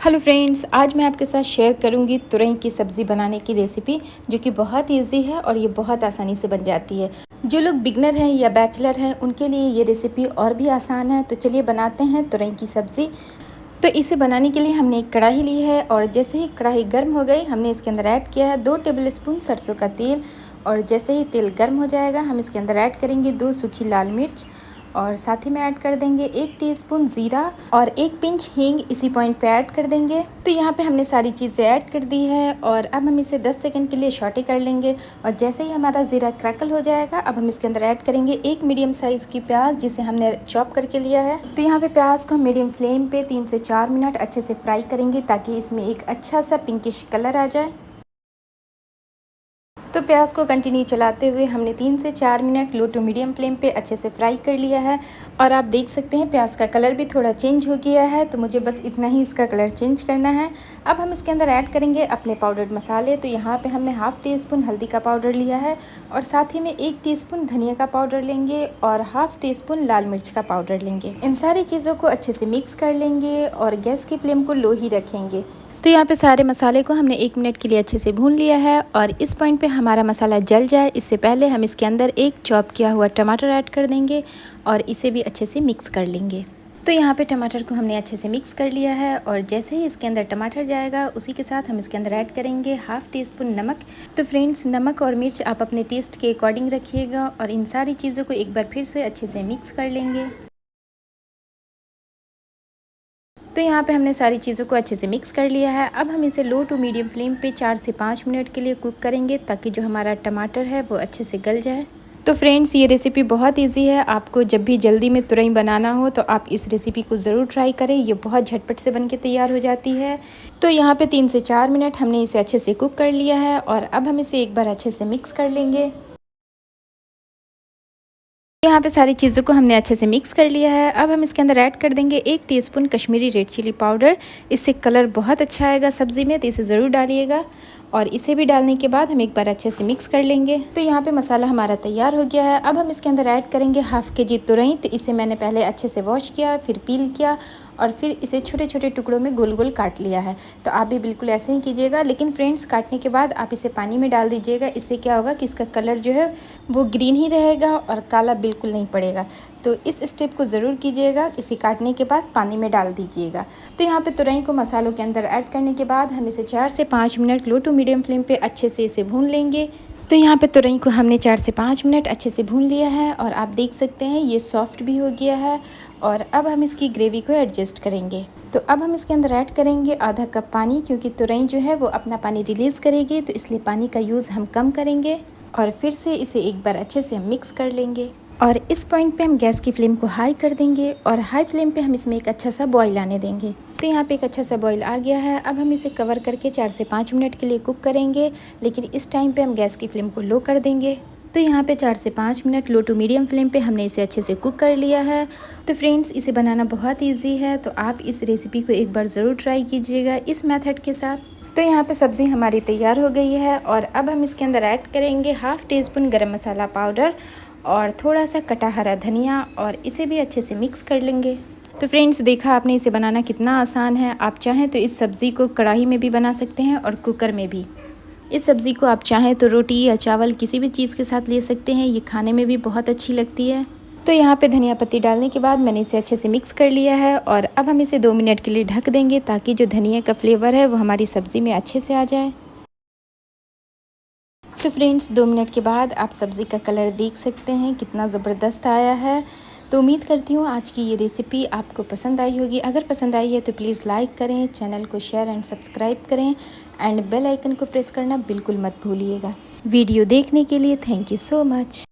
Hello friends, आज मैं आपके साथ शेयर करूंगी तुरई की सब्ज़ी बनाने की रेसिपी, जो कि बहुत इजी है और ये बहुत आसानी से बन जाती है। जो लोग बिगनर हैं या बैचलर हैं उनके लिए ये रेसिपी और भी आसान है। तो चलिए बनाते हैं तुरई की सब्ज़ी। तो इसे बनाने के लिए हमने एक कढ़ाई ली है और जैसे ही कढ़ाई गर्म हो गई हमने इसके अंदर ऐड किया है 2 टेबलस्पून सरसों का तेल। और जैसे ही तेल गर्म हो जाएगा हम इसके अंदर ऐड करेंगे 2 सूखी लाल मिर्च और साथ ही में ऐड कर देंगे 1 टीस्पून ज़ीरा और 1 पिंच हींग इसी पॉइंट पे ऐड कर देंगे। तो यहाँ पे हमने सारी चीज़ें ऐड कर दी है और अब हम इसे 10 सेकंड के लिए सौटे कर लेंगे। और जैसे ही हमारा ज़ीरा क्रैकल हो जाएगा अब हम इसके अंदर ऐड करेंगे 1 मीडियम साइज़ की प्याज, जिसे हमने चॉप करके लिया है। तो यहाँ पे प्याज को मीडियम फ्लेम पे 3 से 4 मिनट अच्छे से फ्राई करेंगे ताकि इसमें एक अच्छा सा पिंकिश कलर आ जाए। तो प्याज को कंटिन्यू चलाते हुए हमने 3 से 4 minute low to medium flame पे अच्छे से फ्राई कर लिया है। और आप देख सकते हैं प्याज का कलर भी थोड़ा चेंज हो गया है, तो मुझे बस इतना ही इसका कलर चेंज करना है। अब हम इसके अंदर ऐड करेंगे अपने पाउडर्ड मसाले। तो यहाँ पे हमने हाफ़ टी स्पून हल्दी का पाउडर लिया है और साथ ही में 1 टीस्पून धनिया का पाउडर लेंगे और हाफ़ टी स्पून लाल मिर्च का पाउडर लेंगे। इन सारी चीज़ों को अच्छे से मिक्स कर लेंगे और गैस की फ्लेम को लो ही रखेंगे। तो यहाँ पे सारे मसाले को हमने 1 मिनट के लिए अच्छे से भून लिया है। और इस पॉइंट पे हमारा मसाला जल जाए इससे पहले हम इसके अंदर एक चॉप किया हुआ टमाटर ऐड कर देंगे और इसे भी अच्छे से मिक्स कर लेंगे। तो यहाँ पे टमाटर को हमने अच्छे से मिक्स कर लिया है और जैसे ही इसके अंदर टमाटर जाएगा उसी के साथ हम इसके अंदर ऐड करेंगे हाफ़ टी स्पून नमक। तो फ्रेंड्स, नमक और मिर्च आप अपने टेस्ट के अकॉर्डिंग रखिएगा और इन सारी चीज़ों को एक बार फिर से अच्छे से मिक्स कर लेंगे। तो यहाँ पे हमने सारी चीज़ों को अच्छे से मिक्स कर लिया है। अब हम इसे लो टू मीडियम फ्लेम पे 4 से 5 मिनट के लिए कुक करेंगे ताकि जो हमारा टमाटर है वो अच्छे से गल जाए। तो फ्रेंड्स, ये रेसिपी बहुत इजी है। आपको जब भी जल्दी में तुरई बनाना हो तो आप इस रेसिपी को ज़रूर ट्राई करें। ये बहुत झटपट से बन के तैयार हो जाती है। तो यहाँ पे 3 से 4 मिनट हमने इसे अच्छे से कुक कर लिया है और अब हम इसे एक बार अच्छे से मिक्स कर लेंगे। यहाँ पे सारी चीज़ों को हमने अच्छे से मिक्स कर लिया है। अब हम इसके अंदर ऐड कर देंगे 1 teaspoon Kashmiri red chilli powder. इससे कलर बहुत अच्छा आएगा सब्ज़ी में, तो इसे ज़रूर डालिएगा। और इसे भी डालने के बाद हम एक बार अच्छे से मिक्स कर लेंगे। तो यहाँ पे मसाला हमारा तैयार हो गया है। अब हम इसके अंदर ऐड करेंगे हाफ़ के जी तुरई। तो इसे मैंने पहले अच्छे से वॉश किया, फिर पील किया और फिर इसे छोटे छोटे टुकड़ों में गोल गोल काट लिया है। तो आप भी बिल्कुल ऐसे ही कीजिएगा, लेकिन फ्रेंड्स काटने के बाद आप इसे पानी में डाल दीजिएगा। इससे क्या होगा कि इसका कलर जो है वो ग्रीन ही रहेगा और काला बिल्कुल नहीं पड़ेगा। तो इस स्टेप को ज़रूर कीजिएगा, इसे काटने के बाद पानी में डाल दीजिएगा। तो यहाँ पे तुरई को मसालों के अंदर ऐड करने के बाद हम इसे 4 से 5 minute low to medium flame पे अच्छे से इसे भून लेंगे। तो यहाँ पे तुरई को हमने 4 से 5 मिनट अच्छे से भून लिया है और आप देख सकते हैं ये सॉफ्ट भी हो गया है। और अब हम इसकी ग्रेवी को एडजस्ट करेंगे। तो अब हम इसके अंदर ऐड करेंगे आधा कप पानी, क्योंकि तुरई जो है वो अपना पानी रिलीज़ करेगी, तो इसलिए पानी का यूज़ हम कम करेंगे। और फिर से इसे एक बार अच्छे से हम मिक्स कर लेंगे। और इस पॉइंट पे हम गैस की फ्लेम को हाई कर देंगे और हाई फ्लेम पे हम इसमें एक अच्छा सा बॉईल आने देंगे। तो यहाँ पे एक अच्छा सा बॉईल आ गया है। अब हम इसे कवर करके 4 से 5 मिनट के लिए कुक करेंगे, लेकिन इस टाइम पे हम गैस की फ्लेम को लो कर देंगे। तो यहाँ पे 4 से 5 minute low to medium flame पे हमने इसे अच्छे से कुक कर लिया है। तो फ्रेंड्स, इसे बनाना बहुत ईजी है, तो आप इस रेसिपी को एक बार ज़रूर ट्राई कीजिएगा इस मेथड के साथ। तो यहाँ पे सब्ज़ी हमारी तैयार हो गई है और अब हम इसके अंदर ऐड करेंगे हाफ़ टी स्पून गरम मसाला पाउडर और थोड़ा सा कटा हरा धनिया और इसे भी अच्छे से मिक्स कर लेंगे। तो फ्रेंड्स, देखा आपने इसे बनाना कितना आसान है। आप चाहें तो इस सब्ज़ी को कढ़ाई में भी बना सकते हैं और कुकर में भी। इस सब्ज़ी को आप चाहें तो रोटी या चावल किसी भी चीज़ के साथ ले सकते हैं। ये खाने में भी बहुत अच्छी लगती है। तो यहाँ पे धनिया पत्ती डालने के बाद मैंने इसे अच्छे से मिक्स कर लिया है और अब हम इसे 2 मिनट के लिए ढक देंगे ताकि जो धनिया का फ्लेवर है वो हमारी सब्ज़ी में अच्छे से आ जाए। तो फ्रेंड्स, 2 मिनट के बाद आप सब्ज़ी का कलर देख सकते हैं कितना ज़बरदस्त आया है। तो उम्मीद करती हूँ आज की ये रेसिपी आपको पसंद आई होगी। अगर पसंद आई है तो प्लीज़ लाइक करें, चैनल को शेयर एंड सब्सक्राइब करें एंड बेल आइकन को प्रेस करना बिल्कुल मत भूलिएगा। वीडियो देखने के लिए थैंक यू सो मच।